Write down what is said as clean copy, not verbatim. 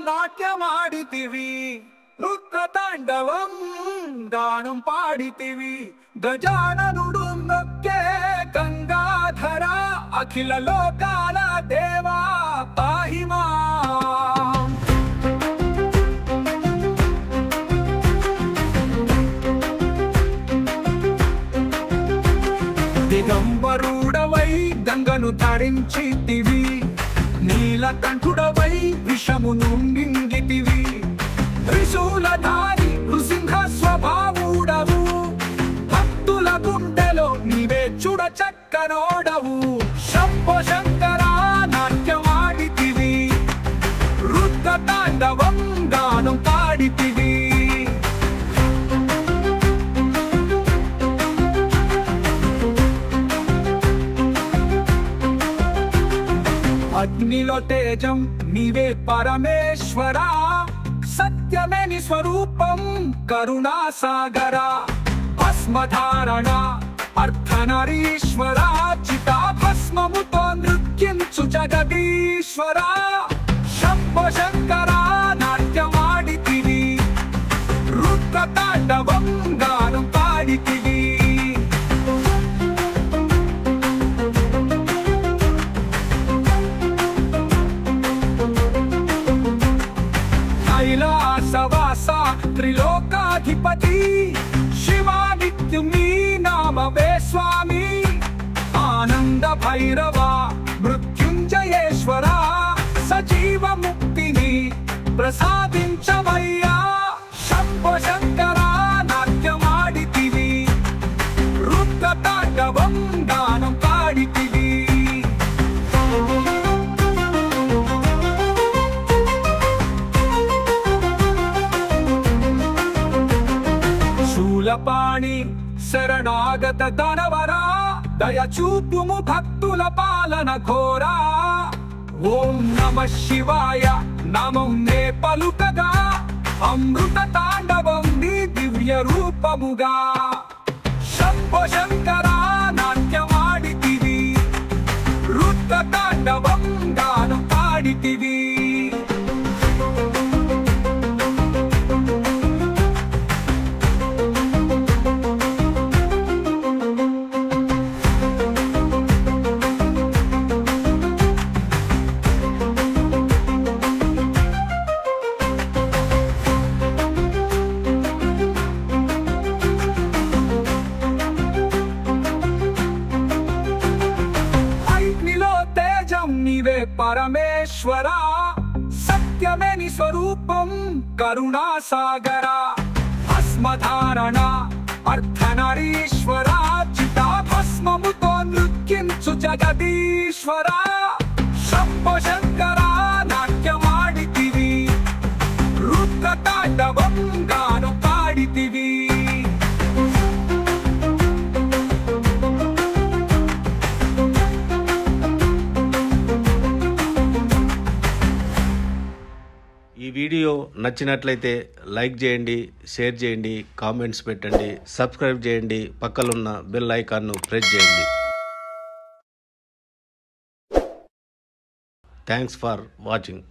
ನಾಟ್ಯಮಾಡಿತಿವಿ ರುದ್ರ ತಾಂಡವಂ ಗಾನಂ ಪಾಡಿತಿವಿ ಗಜಾನನುಡುಂಗಕ್ಕೆ ಗಂಗಾಧರ ಅಖಿಲ ಲೋಕಾಲ ದೇವ ಪಾಹಿ ಮಾಂ దిగంబరుడవై గంగను ధరించితివి నీలకంఠుడవై విషమును మింగితివి త్రిశూలధారి నృసింహ స్వభావుడవు భక్తుల గుండెలో నీవే చూడ చక్కనోడవు శంభో శంకర నాట్యమాడితివి రుద్ర తాండవం గానం పాడితివి అగ్నిలో తేజం నీవే పరమేశ్వరా సత్యమే నీ స్వరూపం కరుణా సాగర భస్మధారణ అర్ధనరీశ్వర చితా భస్మముతో నృత్యించు జగదీశ్వర శంభో శంకర నాట్యమాడితివి రుద్ర తాండవం గానం పాడితివి కైలాసవాస త్రిలోకాధిపతి శివా నిత్యం నీ నామమే స్వామి ఆనంద భైరవ మృత్యుంజయేశ్వర సజీవ ముక్తిని ప్రసాదించవయ్యా శంభో శంకర నాట్యమాడితివి రుద్ర తాండవం గానం పాడితివి శూలపాణి శరణాగత దానవరా దయ చూపుము భక్తుల పాలన ఘోరా ఓం నమః శివాయ నామం నే పలుకగా అమృత తాండవం నీ దివ్య రూపముగా శంభో శంకర నాట్యమాడితివి రుద్ర తాండవం గానం పాడితివి నీవే పరమేశ్వర సత్యమే నీ స్వరూపం కరుణా సాగర భస్మధారణ అర్ధనరీశ్వర చితా భస్మముతో నృత్యించు జగదీశ్వర శంభో శంకర నాట్యమాడితివి రుద్ర తాండవం గానం పాడితివి ఈ వీడియో నచ్చినట్లయితే లైక్ చేయండి, షేర్ చేయండి, కామెంట్స్ పెట్టండి, సబ్స్క్రైబ్ చేయండి, పక్కనున్న బెల్ ఐకాన్ను ప్రెస్ చేయండి. Thanks for watching.